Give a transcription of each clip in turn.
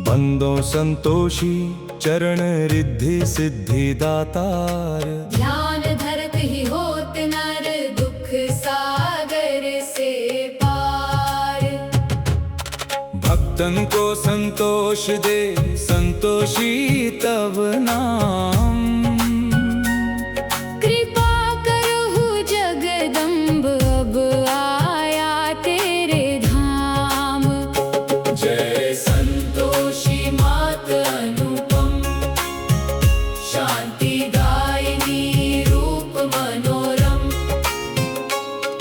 बंदों संतोषी चरण रिद्धि सिद्धि दातार। ध्यान धरत ही होत नर दुख सागर से पार। भक्तन को संतोष दे संतोषी तब नाम। कृपा करहु जगदम्ब अब आया तेरे धाम। जय संतोषी मात अनुपम, शांति दायिनी रूप मनोरम।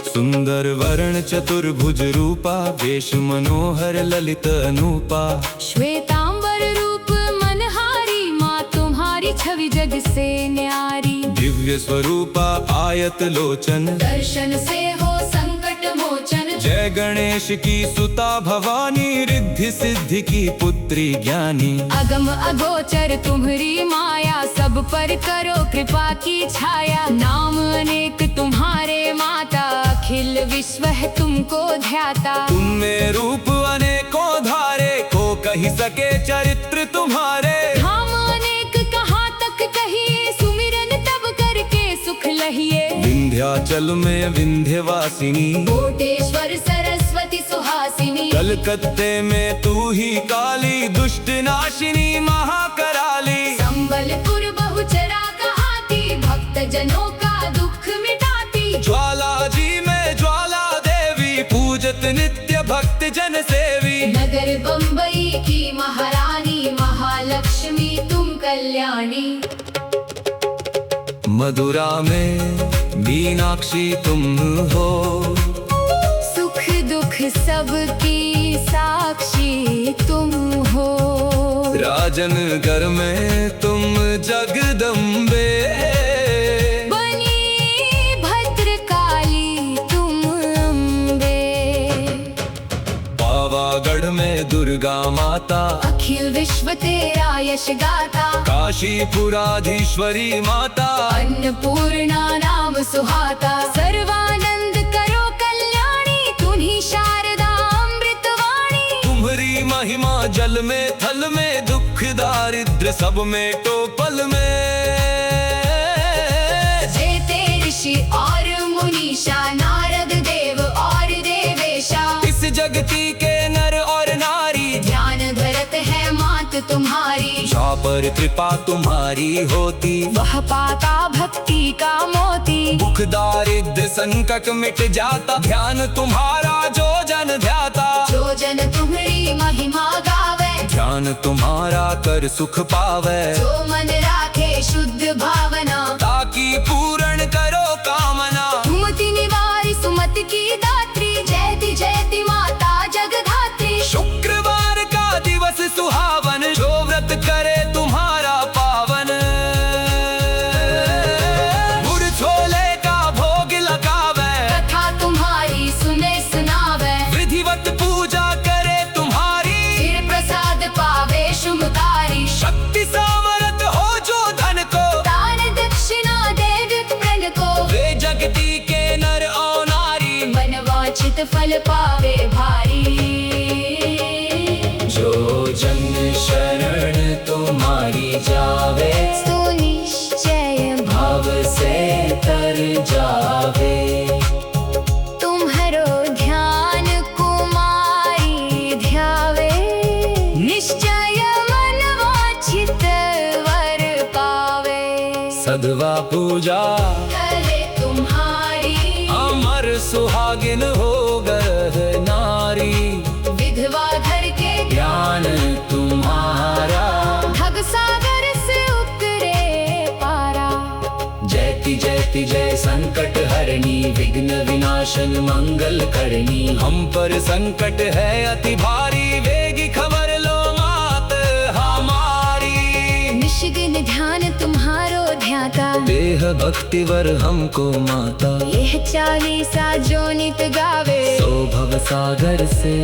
सुंदर वर्ण चतुर्भुज रूपा, वेश मनोहर ललित अनूपा। श्वेतांबर रूप मनहारी, माँ तुम्हारी छवि जग से न्यारी। दिव्य स्वरूपा आयत लोचन, दर्शन से हो संकट मोचन। जय गणेश की सुता भवानी, रिद्धि सिद्धि की पुत्री ज्ञानी। अगम अगोचर तुम्हारी माया, सब पर करो कृपा की छाया। नाम अनेक तुम्हारे माता, अखिल विश्व है तुमको ध्याता। तुमने रूप अनेकों धारे, को कही सके चरित्र तुम्हारे। धाम अनेक कहाँ तक कहिए, सुमिरन तब करके सुख लहिए। विंध्याचल में विंध्यवासिनी, कोटेश्वर सरस्वती सुहासिनी। कलकत्ते में तू ही काली, दुष्ट नाशिनी महाकराली। संबलपुर बहुचरा कहाती, भक्त जनों का दुख मिटाती। ज्वाला जी में ज्वाला देवी, पूजत नित्य भक्त जन सेवी। नगर बम्बई की महारानी, महालक्ष्मी तुम कल्याणी। मधुरा में मीनाक्षी तुम हो, सुख दुख सबकी साक्षी तुम हो। राजनगर में तुम जगदम्बे, बनी भद्रकाली तुम अम्बे। पावागढ़ में दुर्गा माता, अखिल विश्व तेरा यश गाता। काशीपुराधीश्वरी माता, अन्नपूर्णा नाम सुहाता। सर्वानंद करो कल्याणी, तुम्ही शारदा अमृतवाणी। तुम्हारी महिमा जल में थल में, दुख दारिद्र सब में टोपल में। जेते ऋषि और मुनीषा, नारद देव और देवेशा। इस जगती के नर और नारी, ध्यान धरत है मात तुम्हारी। जहाँ पर कृपा तुम्हारी होती, वह पाता भक्ति का मोती। दुख दारिद्र संकट मिट जाता, ध्यान तुम्हारा जो जन ध्याता। जो जन तुम्हारी महिमा गावे, ध्यान तुम्हारा कर सुख पावे। जो मन राखे शुद्ध भावना, ताकि पूर्ण करो कामना। सुमति निवारी सुमति की दात्री, जयति माता जगधात्री। शुक्रवार का दिवस सुहावन, जो व्रत करे तुम्हारा पावन। गुड़ छोले का भोग लगावे, कथा तुम्हारी सुने सुनावे। विधिवत पूजा करे तुम्हारी, फिर प्रसाद पावे शुभकारी। शक्ति सामर्थ हो जो धन को, दान दक्षिणा दे विप्रण को। वे जगती के नर और नारी, मनवांछित फल पावे भारी। जो जन शरण तुम्हारी जावे, सो निश्चय भाव से तर जावे। तुम्हारो ध्यान कुमारी ध्यावे, निश्चय मनवांछित वर पावे। सदवा पूजा करे तुम्हारी, अमर सुहागिन हो गह नारी। विधवा घर के ज्ञान तुम्हारा, भव सागर से उतरे पारा। जयति जयति जय संकट हरणी, विघ्न विनाशन मंगल करणी। हम पर संकट है अति भारी, वेगी खबर लो मात हमारी। निष्गिन ध्यान तुम्हारो ध्याता, देह भक्तिवर हमको माता। यह चालीसा जो नित गावे। भवसागर से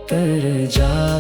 तर जा।